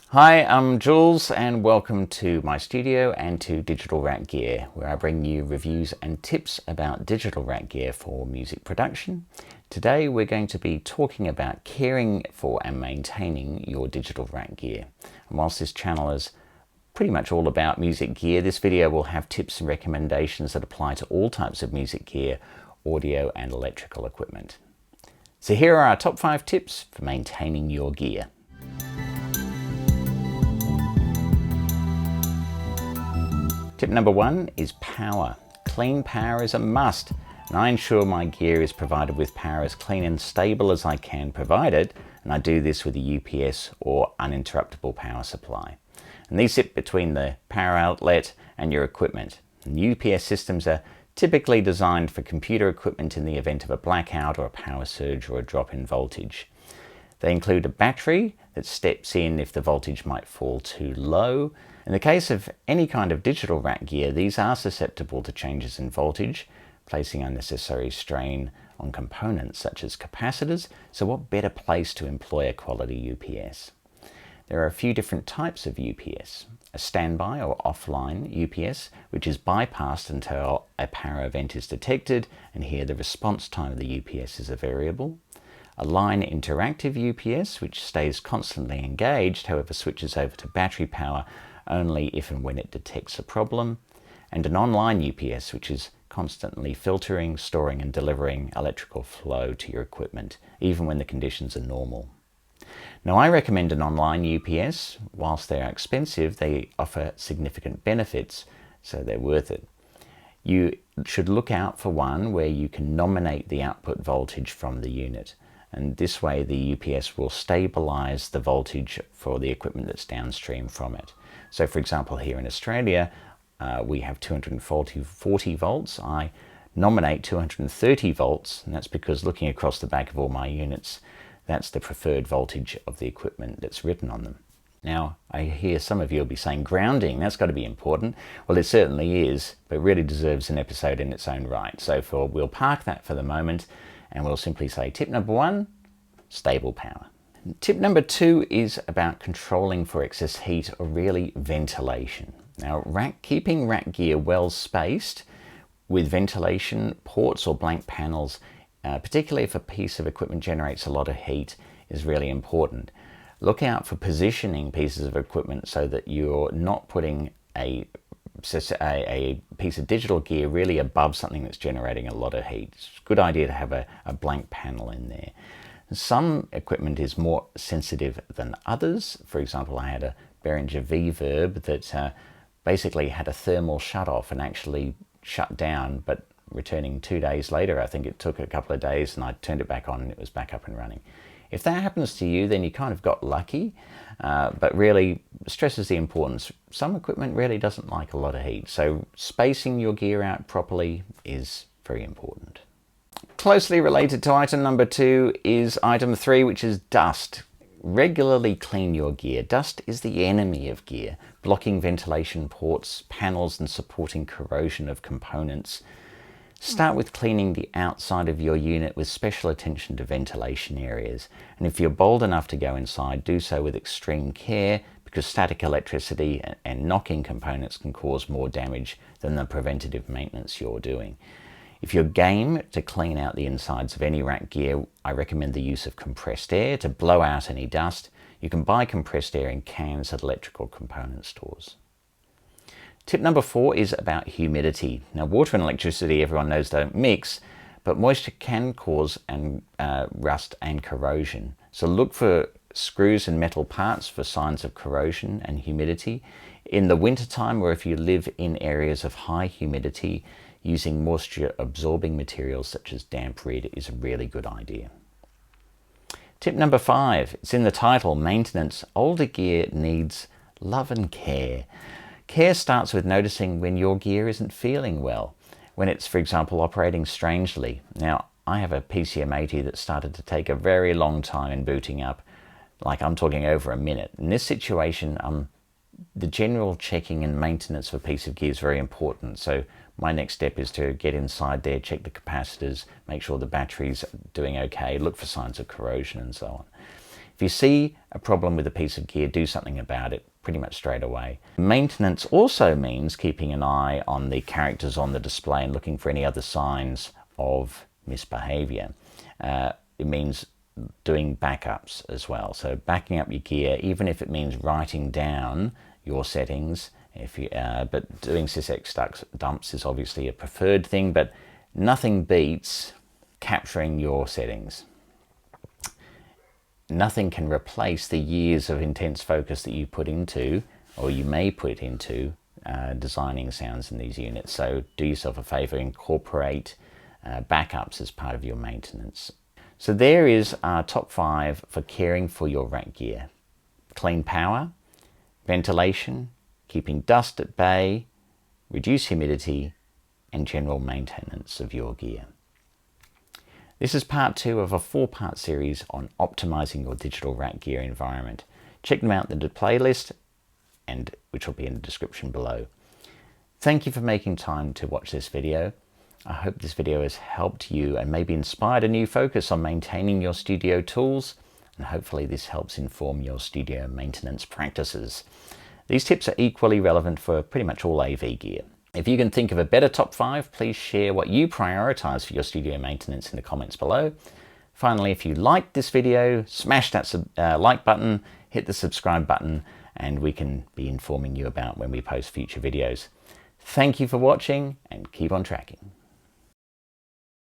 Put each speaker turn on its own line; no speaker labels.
Hi, I'm Jules and welcome to my studio and to Digital Rack Gear, where I bring you reviews and tips about digital rack gear for music production. Today we're going to be talking about caring for and maintaining your digital rack gear. And whilst this channel is pretty much all about music gear, this video will have tips and recommendations that apply to all types of music gear, audio and electrical equipment. So here are our top 5 tips for maintaining your gear. Tip number 1 is power. Clean power is a must, and I ensure my gear is provided with power as clean and stable as I can provide it, and I do this with a UPS or uninterruptible power supply. And these sit between the power outlet and your equipment. And UPS systems are typically designed for computer equipment in the event of a blackout or a power surge or a drop in voltage. They include a battery that steps in if the voltage might fall too low. In the case of any kind of digital rack gear, these are susceptible to changes in voltage, placing unnecessary strain on components such as capacitors, so what better place to employ a quality UPS? There are a few different types of UPS. A standby or offline UPS, which is bypassed until a power event is detected, and here the response time of the UPS is a variable. A line interactive UPS, which stays constantly engaged, however switches over to battery power only if and when it detects a problem. And an online UPS, which is constantly filtering, storing and delivering electrical flow to your equipment, even when the conditions are normal. Now, I recommend an online UPS. Whilst they are expensive, they offer significant benefits, so they're worth it. You should look out for one where you can nominate the output voltage from the unit. And this way the UPS will stabilize the voltage for the equipment that's downstream from it. So for example, here in Australia, we have 240 volts. I nominate 230 volts, and that's because looking across the back of all my units, that's the preferred voltage of the equipment that's written on them. Now, I hear some of you will be saying grounding, that's got to be important. Well, it certainly is, but really deserves an episode in its own right. So we'll park that for the moment, and we'll simply say tip number 1, stable power. Tip number 2 is about controlling for excess heat, or really ventilation. Now, keeping rack gear well spaced with ventilation ports or blank panels, particularly if a piece of equipment generates a lot of heat, is really important. Look out for positioning pieces of equipment so that you're not putting a piece of digital gear really above something that's generating a lot of heat. It's a good idea to have a blank panel in there. Some equipment is more sensitive than others. For example, I had a Behringer V-Verb that basically had a thermal shut-off and actually shut down, but returning 2 days later, I think it took a couple of days, and I turned it back on and it was back up and running. If that happens to you, then you kind of got lucky, but really stresses the importance. Some equipment really doesn't like a lot of heat, so spacing your gear out properly is very important. Closely related to item number 2 is item 3, which is dust. Regularly clean your gear. Dust is the enemy of gear, blocking ventilation ports, panels, and supporting corrosion of components. Start with cleaning the outside of your unit with special attention to ventilation areas. And if you're bold enough to go inside, do so with extreme care, because static electricity and knocking components can cause more damage than the preventative maintenance you're doing. If you're game to clean out the insides of any rack gear, I recommend the use of compressed air to blow out any dust. You can buy compressed air in cans at electrical component stores. Tip number 4 is about humidity. Now, water and electricity, everyone knows, don't mix, but moisture can cause rust and corrosion. So look for screws and metal parts for signs of corrosion and humidity. In the wintertime, or if you live in areas of high humidity, using moisture absorbing materials such as damp rid is a really good idea. Tip number 5, it's in the title, maintenance. Older gear needs love and care. Care starts with noticing when your gear isn't feeling well, when it's, for example, operating strangely. Now, I have a PCM80 that started to take a very long time in booting up, like I'm talking over a minute. In this situation, the general checking and maintenance of a piece of gear is very important. So my next step is to get inside there, check the capacitors, make sure the battery's doing okay, look for signs of corrosion and so on. If you see a problem with a piece of gear, do something about it pretty much straight away. Maintenance also means keeping an eye on the characters on the display and looking for any other signs of misbehavior. It means doing backups as well. So backing up your gear, even if it means writing down your settings, but doing sysx dumps is obviously a preferred thing, but nothing beats capturing your settings. Nothing can replace the years of intense focus that you put into, or you may put into, designing sounds in these units. So do yourself a favor, incorporate backups as part of your maintenance. So there is our top 5 for caring for your rack gear. Clean power, ventilation, keeping dust at bay, reduce humidity, and general maintenance of your gear. This is part 2 of a 4-part series on optimizing your digital rack gear environment. Check them out in the playlist, which will be in the description below. Thank you for making time to watch this video. I hope this video has helped you and maybe inspired a new focus on maintaining your studio tools, and hopefully this helps inform your studio maintenance practices. These tips are equally relevant for pretty much all AV gear. If you can think of a better top 5, please share what you prioritize for your studio maintenance in the comments below. Finally, if you liked this video, smash that like button, hit the subscribe button, and we can be informing you about when we post future videos. Thank you for watching, and keep on tracking.